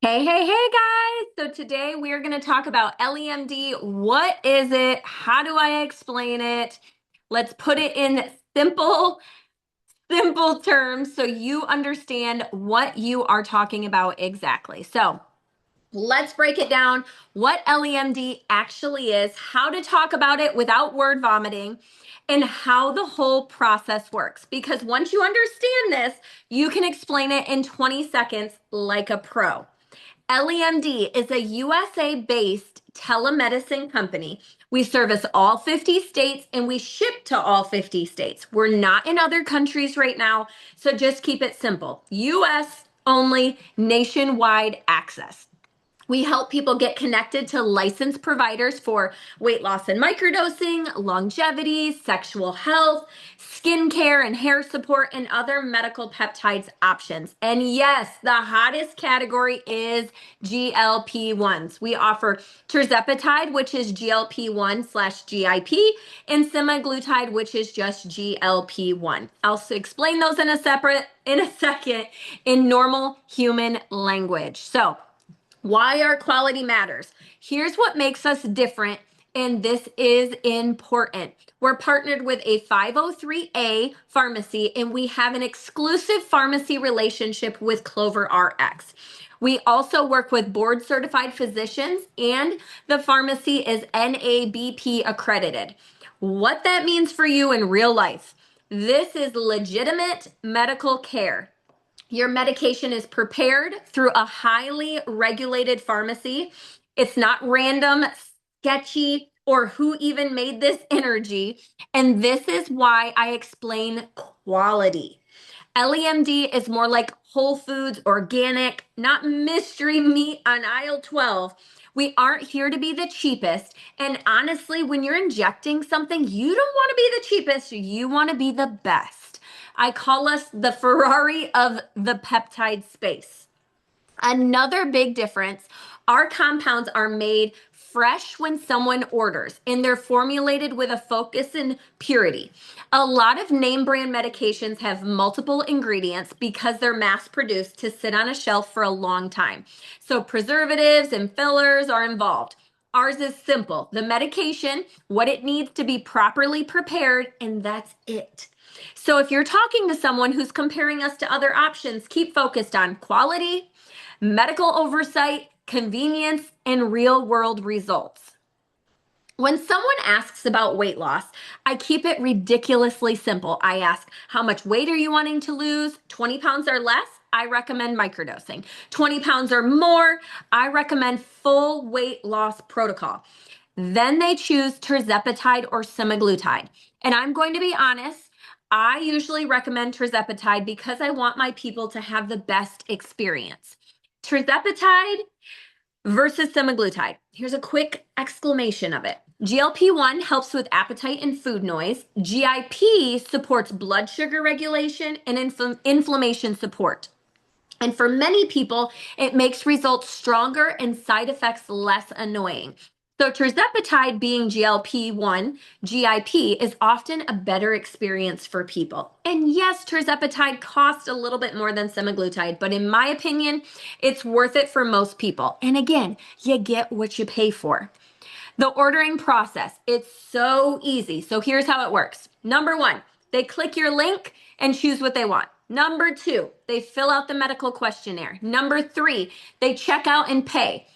Hey guys! So today we are going to talk about ELLIE-MD. What is it? How do I explain it? Let's put it in simple terms so you understand what you are talking about exactly. So let's break it down, what ELLIE-MD actually is, how to talk about it without word vomiting, and how the whole process works. Because once you understand this, you can explain it in 20 seconds like a pro. ELLIE-MD is a USA-based telemedicine company. We service all 50 states and we ship to all 50 states. We're not in other countries right now, so just keep it simple. US only, nationwide access. We help people get connected to licensed providers for weight loss and microdosing, longevity, sexual health, skincare and hair support, and other medical peptides options. And yes, the hottest category is GLP-1s. We offer tirzepatide, which is GLP-1/GIP, and semaglutide, which is just GLP-1. I'll explain those in a second in normal human language. So, why our quality matters. Here's what makes us different, and this is important. We're partnered with a 503A pharmacy, and we have an exclusive pharmacy relationship with Clover RX. We also work with board certified physicians, and the pharmacy is NABP accredited. What that means for you in real life: this is legitimate medical care. Your medication is prepared through a highly regulated pharmacy. It's not random, sketchy, or who even made this energy. And this is why I explain quality. ELLIE-MD is more like Whole Foods, organic, not mystery meat on aisle 12. We aren't here to be the cheapest. And honestly, when you're injecting something, you don't want to be the cheapest. You want to be the best. I call us the Ferrari of the peptide space. Another big difference, our compounds are made fresh when someone orders, and they're formulated with a focus in purity. A lot of name brand medications have multiple ingredients because they're mass produced to sit on a shelf for a long time. So preservatives and fillers are involved. Ours is simple. The medication, what it needs to be properly prepared, and that's it. So if you're talking to someone who's comparing us to other options, keep focused on quality, medical oversight, convenience, and real-world results. When someone asks about weight loss, I keep it ridiculously simple. I ask, how much weight are you wanting to lose? 20 pounds or less? I recommend microdosing. 20 pounds or more? I recommend full weight loss protocol. Then they choose tirzepatide or semaglutide. And I'm going to be honest, I usually recommend tirzepatide because I want my people to have the best experience. Tirzepatide versus semaglutide. Here's a quick exclamation of it. GLP-1 helps with appetite and food noise. GIP supports blood sugar regulation and inflammation support. And for many people, it makes results stronger and side effects less annoying. So tirzepatide, being GLP-1, GIP, is often a better experience for people. And yes, tirzepatide costs a little bit more than semaglutide, but in my opinion, it's worth it for most people. And again, you get what you pay for. The ordering process, it's so easy. So here's how it works. Number one, they click your link and choose what they want. Number two, they fill out the medical questionnaire. Number three, they check out and pay.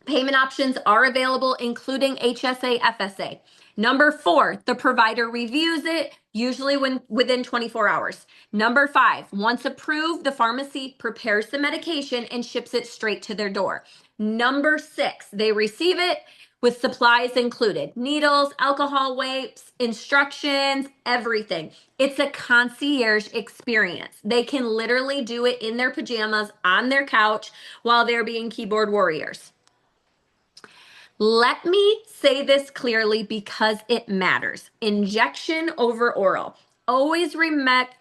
Payment options are available, including HSA, FSA. Number four, the provider reviews it, usually within 24 hours. Number five, once approved, the pharmacy prepares the medication and ships it straight to their door. Number six, they receive it with supplies included: needles, alcohol wipes, instructions, everything. It's a concierge experience. They can literally do it in their pajamas on their couch while they're being keyboard warriors. Let me say this clearly because it matters. Injection over oral. Always recommend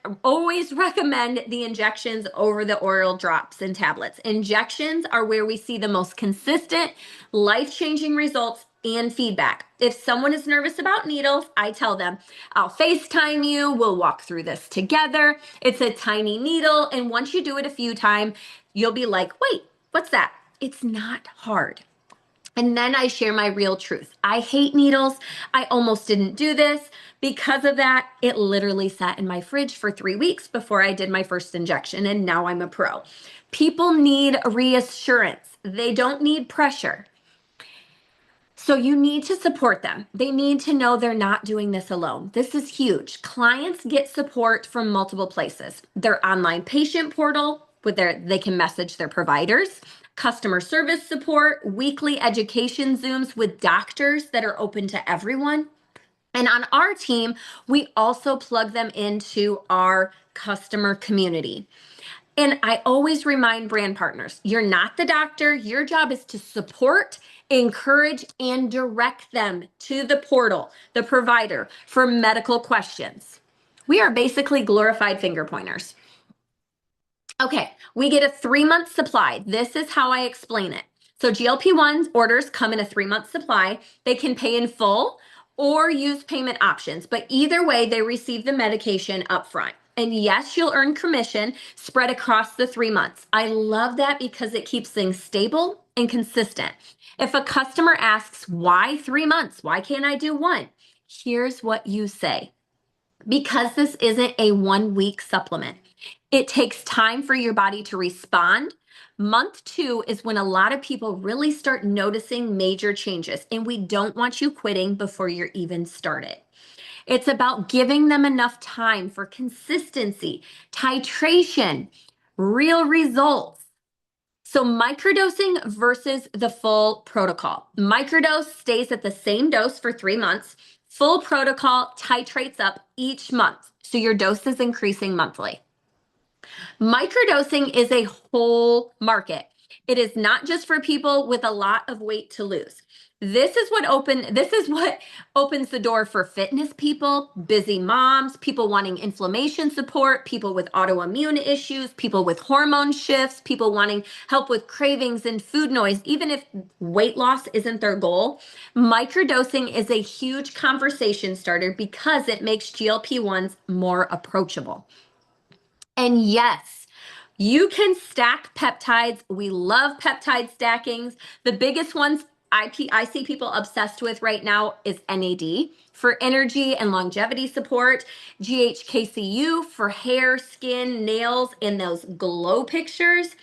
the injections over the oral drops and tablets. Injections are where we see the most consistent, life-changing results and feedback. If someone is nervous about needles, I tell them, I'll FaceTime you, we'll walk through this together. It's a tiny needle, and once you do it a few times, you'll be like, wait, what's that? It's not hard. And then I share my real truth. I hate needles. I almost didn't do this. Because of that, it literally sat in my fridge for 3 weeks before I did my first injection, and now I'm a pro. People need reassurance. They don't need pressure. So you need to support them. They need to know they're not doing this alone. This is huge. Clients get support from multiple places. Their online patient portal, they can message their providers, customer service support, weekly education Zooms with doctors that are open to everyone. And on our team, we also plug them into our customer community. And I always remind brand partners, you're not the doctor. Your job is to support, encourage, and direct them to the portal, the provider, for medical questions. We are basically glorified finger pointers. Okay, we get a 3-month supply. This is how I explain it. So GLP-1 orders come in a 3-month supply. They can pay in full or use payment options, but either way, they receive the medication upfront. And yes, you'll earn commission spread across the 3 months. I love that because it keeps things stable and consistent. If a customer asks, why 3 months? Why can't I do 1? Here's what you say. Because this isn't a 1-week supplement. It takes time for your body to respond. Month 2 is when a lot of people really start noticing major changes, and we don't want you quitting before you're even started. It's about giving them enough time for consistency, titration, real results. So microdosing versus the full protocol. Microdose stays at the same dose for 3 months. Full protocol titrates up each month. So your dose is increasing monthly. Microdosing is a whole market. It is not just for people with a lot of weight to lose. This is what opens the door for fitness people, busy moms, people wanting inflammation support, people with autoimmune issues, people with hormone shifts, people wanting help with cravings and food noise, even if weight loss isn't their goal. Microdosing is a huge conversation starter because it makes GLP-1s more approachable. And yes, you can stack peptides. We love peptide stackings. The biggest ones I see people obsessed with right now is NAD for energy and longevity support, GHKCU for hair, skin, nails, and those glow pictures.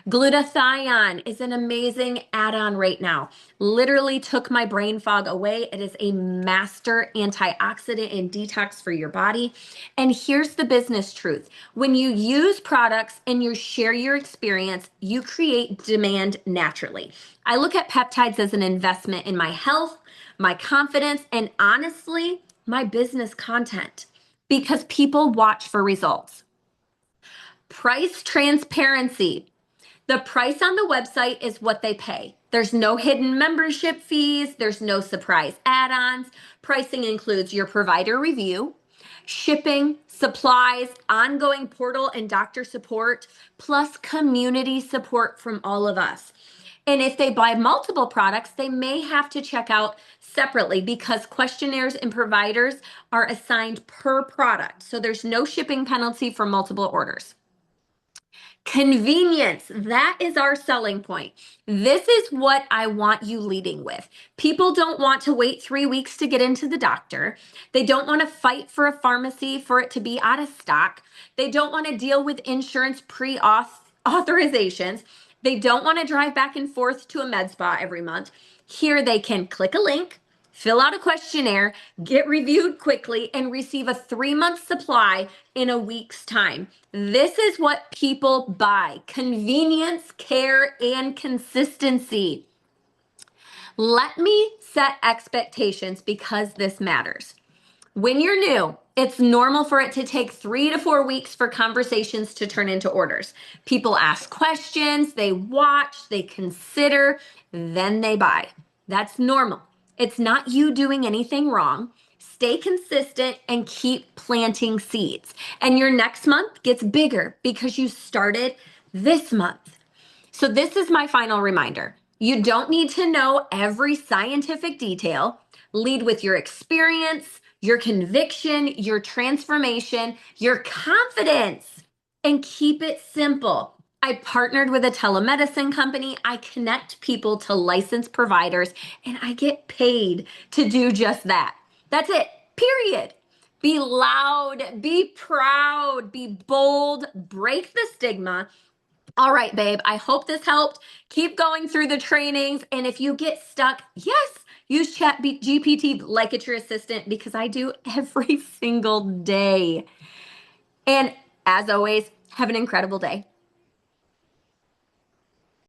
Glutathione is an amazing add-on right now. Literally took my brain fog away. It is a master antioxidant and detox for your body. And here's the business truth. When you use products and you share your experience, you create demand naturally. I look at peptides as an investment in my health, my confidence, and honestly, my business content because people watch for results. Price transparency. The price on the website is what they pay. There's no hidden membership fees. There's no surprise add-ons. Pricing includes your provider review, shipping, supplies, ongoing portal and doctor support, plus community support from all of us. And if they buy multiple products, they may have to check out separately because questionnaires and providers are assigned per product. So there's no shipping penalty for multiple orders. Convenience, that is our selling point. This is what I want you leading with. People don't want to wait 3 weeks to get into the doctor. They don't want to fight for a pharmacy for it to be out of stock. They don't want to deal with insurance pre-authorizations. They don't want to drive back and forth to a med spa every month. Here they can click a link, fill out a questionnaire, get reviewed quickly, and receive a 3-month supply in a week's time. This is what people buy: convenience, care, and consistency. Let me set expectations because this matters. When you're new, it's normal for it to take 3 to 4 weeks for conversations to turn into orders. People ask questions, they watch, they consider, then they buy. That's normal. It's not you doing anything wrong. Stay consistent and keep planting seeds. And your next month gets bigger because you started this month. So this is my final reminder. You don't need to know every scientific detail. Lead with your experience, your conviction, your transformation, your confidence, and keep it simple. I partnered with a telemedicine company. I connect people to licensed providers, and I get paid to do just that. That's it, period. Be loud, be proud, be bold, break the stigma. All right, babe, I hope this helped. Keep going through the trainings. And if you get stuck, yes, use GPT like it's your assistant, because I do every single day. And as always, have an incredible day.